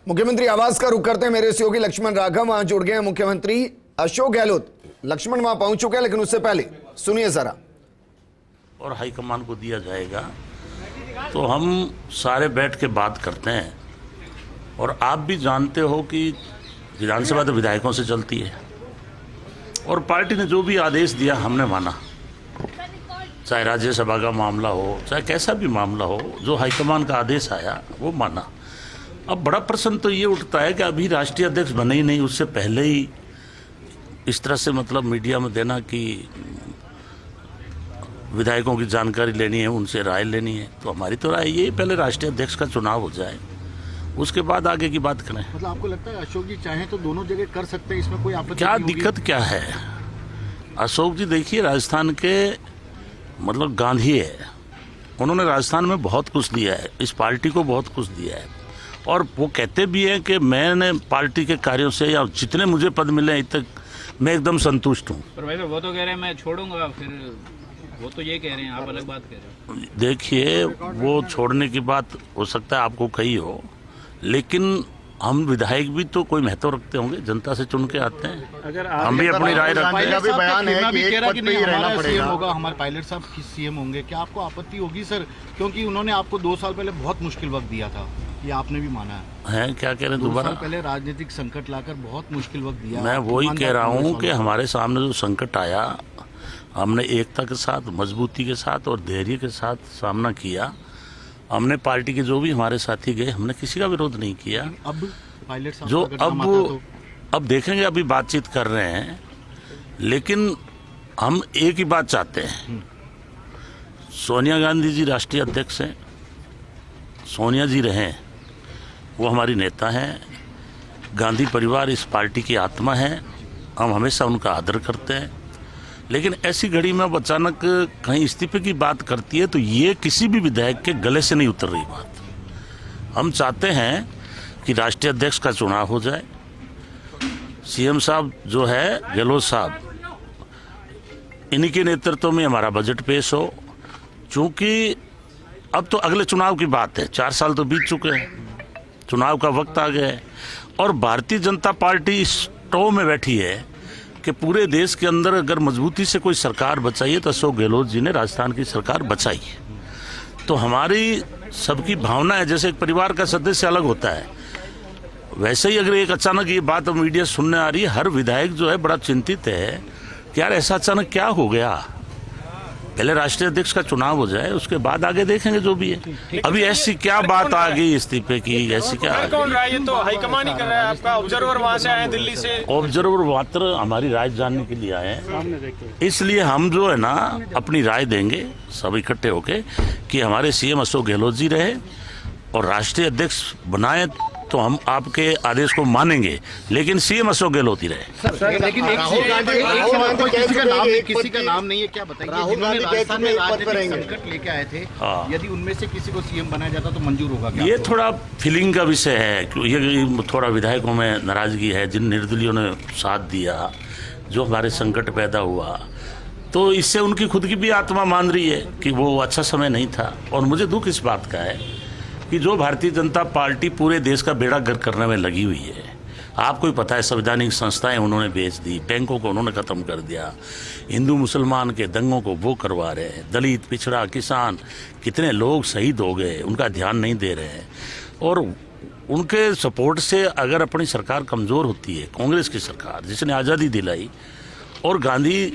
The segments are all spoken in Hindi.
मुख्यमंत्री आवास का रुख करते हैं मेरे सहयोगी लक्ष्मण राघव वहां जुड़ गए हैं मुख्यमंत्री अशोक गहलोत। लक्ष्मण वहां पहुंच चुके हैं, लेकिन उससे पहले सुनिए जरा। और हाईकमान को दिया जाएगा तो हम सारे बैठ के बात करते हैं। और आप भी जानते हो कि विधानसभा तो विधायकों से चलती है और पार्टी ने जो भी आदेश दिया हमने माना, चाहे राज्यसभा का मामला हो चाहे कैसा भी मामला हो, जो हाईकमान का आदेश आया वो माना। अब बड़ा प्रश्न तो ये उठता है कि अभी राष्ट्रीय अध्यक्ष बने ही नहीं, उससे पहले ही इस तरह से मतलब मीडिया में देना कि विधायकों की जानकारी लेनी है, उनसे राय लेनी है। तो हमारी तो राय ये पहले राष्ट्रीय अध्यक्ष का चुनाव हो जाए, उसके बाद आगे की बात करें। मतलब आपको लगता है अशोक जी चाहें तो दोनों जगह कर सकते हैं, इसमें कोई आपत्ति क्या नहीं होगी? दिक्कत क्या है? अशोक जी देखिए राजस्थान के मतलब गांधी है, उन्होंने राजस्थान में बहुत कुछ दिया है, इस पार्टी को बहुत कुछ दिया है। और वो कहते भी हैं कि मैंने पार्टी के कार्यों से या जितने मुझे पद मिले अभी तक मैं एकदम संतुष्ट हूँ। पर भाई वो तो कह रहे हैं मैं छोड़ूंगा, फिर वो तो ये कह रहे हैं, आप अलग बात कह रहे हैं। देखिए वो छोड़ने की बात हो सकता है आपको कही हो, लेकिन हम विधायक भी तो कोई महत्व रखते होंगे, जनता से चुन के आते हैं। अगर हम भी अपनी राय रखते हैं। अभी बयान है कि कह रहा कि नहीं हमारा सीएम होगा, हमारे पायलट साहब सीएम होंगे, क्या आपको आपत्ति होगी सर? क्योंकि उन्होंने आपको 2 साल पहले बहुत मुश्किल वक्त दिया था, ये आपने भी माना है। क्या कह रहे हैं 2 दोबारा? साल पहले राजनीतिक संकट लाकर बहुत मुश्किल वक्त दिया। मैं वही कह रहा हूँ कि हमारे सामने जो संकट आया, हमने एकता के साथ, मजबूती के साथ और धैर्य के साथ सामना किया। हमने पार्टी के जो भी हमारे साथी गए, हमने किसी का विरोध नहीं किया। अब पायलट साहब जो का अगर नाम आता तो अब देखेंगे, अभी बातचीत कर रहे हैं, लेकिन हम एक ही बात चाहते हैं। सोनिया गांधी जी राष्ट्रीय अध्यक्ष हैं, सोनिया जी रहें, वो हमारी नेता हैं। गांधी परिवार इस पार्टी की आत्मा है, हम हमेशा उनका आदर करते हैं। लेकिन ऐसी घड़ी में अब अचानक कहीं इस्तीफे की बात करती है तो ये किसी भी विधायक के गले से नहीं उतर रही बात। हम चाहते हैं कि राष्ट्रीय अध्यक्ष का चुनाव हो जाए, सीएम साहब जो है गहलोत साहब, इन्हीं के नेतृत्व में हमारा बजट पेश हो। चूँकि अब तो अगले चुनाव की बात है, 4 साल तो बीत चुके हैं, चुनाव का वक्त आ गया है। और Bharatiya Janata party is to में बैठी है कि पूरे देश के अंदर अगर मजबूती से कोई सरकार बचाई है तो अशोक गहलोत जी ने राजस्थान की सरकार बचाई है। तो हमारी सबकी भावना है, जैसे एक परिवार का सदस्य अलग होता है, वैसे ही अगर एक अचानक ये बात मीडिया सुनने आ रही है, हर विधायक जो है बड़ा चिंतित है कि यार ऐसा अचानक क्या हो गया। पहले राष्ट्रीय अध्यक्ष का चुनाव हो जाए, उसके बाद आगे देखेंगे जो भी है। अभी ऐसी क्या बात आ गई इस्तीफे की, ऐसी क्या आ कौन रहा है? ये तो हाईकमान ही कर रहा है, आपका ऑब्जर्वर वहां से आए हैं दिल्ली से। ऑब्जर्वर मात्र हमारी राय जानने के लिए आए हैं, इसलिए हम जो है ना अपनी राय देंगे सब इकट्ठे होके कि हमारे सीएम अशोक गहलोत जी रहे और राष्ट्रीय अध्यक्ष बनाए तो हम आपके आदेश को मानेंगे, लेकिन सीएम अशोक गहलोत ही रहे। लेकिन राहुल गांधी किसी का नाम नहीं है, क्या बताइए जिन्होंने राजस्थान में राजनीतिक संकट लेके आए थे, यदि उनमें से किसी को सीएम बनाया जाता तो मंजूर होगा क्या? ये थोड़ा फीलिंग का विषय है, ये थोड़ा विधायकों में नाराजगी है, जिन निर्दलीयों ने साथ दिया, जो हमारे संकट पैदा हुआ, तो इससे उनकी खुद की भी आत्मा मान रही है कि वो अच्छा समय नहीं था। और मुझे दुख इस बात का है कि जो भारतीय जनता पार्टी पूरे देश का बेड़ा गर्क करने में लगी हुई है, आपको ही पता है, संवैधानिक संस्थाएं उन्होंने बेच दी, बैंकों को उन्होंने ख़त्म कर दिया, हिंदू मुसलमान के दंगों को वो करवा रहे हैं, दलित पिछड़ा किसान कितने लोग शहीद हो गए, उनका ध्यान नहीं दे रहे हैं। और उनके सपोर्ट से अगर अपनी सरकार कमज़ोर होती है, कांग्रेस की सरकार जिसने आज़ादी दिलाई, और गांधी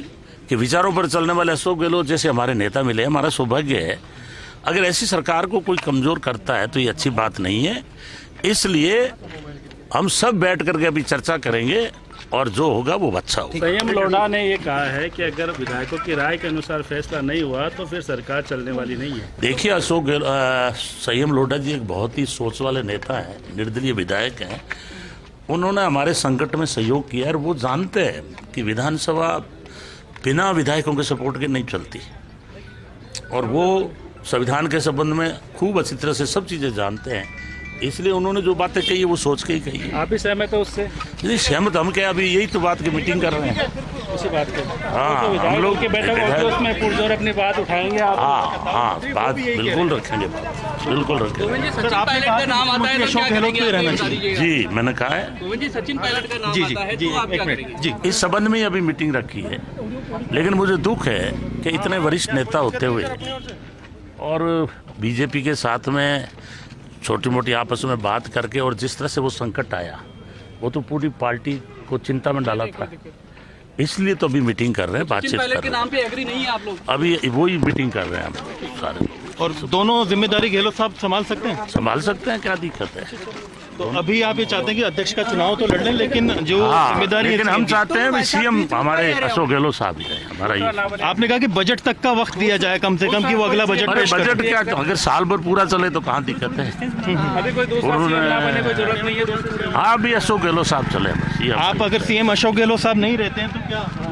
के विचारों पर चलने वाले अशोक गहलोत जैसे हमारे नेता मिले, हमारा सौभाग्य है। अगर ऐसी सरकार को कोई कमज़ोर करता है तो ये अच्छी बात नहीं है। इसलिए हम सब बैठ करके अभी चर्चा करेंगे और जो होगा वो अच्छा होगा। संयम लोढ़ा ने ये कहा है कि अगर विधायकों की राय के अनुसार फैसला नहीं हुआ तो फिर सरकार चलने वाली नहीं है। देखिए अशोक संयम लोढ़ा जी एक बहुत ही सोच वाले नेता हैं, निर्दलीय विधायक हैं। उन्होंने हमारे संकट में सहयोग किया और वो जानते हैं कि विधानसभा बिना विधायकों के सपोर्ट के नहीं चलती, और वो संविधान के संबंध में खूब अच्छी तरह से सब चीज़ें जानते हैं। इसलिए उन्होंने जो बातें कही है वो सोच के ही कही है। आप भी सहमत हो उससे? नहीं सहमत हम क्या, अभी यही तो बात की मीटिंग कर रहे हैं। उसी बात को हाँ, तो विधायक हम लोग की बैठक होगी, उसमें पुरजोर अपनी बात उठाएंगे आप। हाँ, बात बिल्कुल रखेंगे, बिल्कुल रखेंगे। सचिन पायलट का नाम आता है तो क्या करेंगे? जी, मैंने कहा है गोविंद जी, सचिन पायलट का नाम आता है तो आप क्या करेंगे? इस संबंध में ही अभी मीटिंग रखी है, लेकिन मुझे दुख है कि इतने वरिष्ठ नेता होते हुए और बीजेपी के साथ में छोटी मोटी आपस में बात करके और जिस तरह से वो संकट आया वो तो पूरी पार्टी को चिंता में डाला था, इसलिए तो अभी मीटिंग कर रहे हैं, बातचीत कर पायलट के रहे नाम पे एग्री नहीं है आप लोग? हैं, अभी वही मीटिंग कर रहे हैं हम सारे लोग। और दोनों जिम्मेदारी गहलोत साहब संभाल सकते हैं? संभाल सकते हैं, क्या दिक्कत है? तो अभी आप ये चाहते हैं कि अध्यक्ष का चुनाव तो लड़ लें, लेकिन जो हाँ, जिम्मेदारी लेकिन हम है चाहते हैं सीएम हमारे अशोक गहलोत साहब ही है हमारा ये। आपने कहा कि बजट तक का वक्त दिया जाए कम से कम कि वो अगला बजट अरे पेश करें। बजट क्या, अगर साल भर पूरा चले तो कहाँ दिक्कत है? अभी कोई दूसरा सीएम लाने की जरूरत नहीं है। हाँ, अभी अशोक गहलोत साहब चले बस ये आप अगर सीएम अशोक गहलोत साहब नहीं रहते हैं तो क्या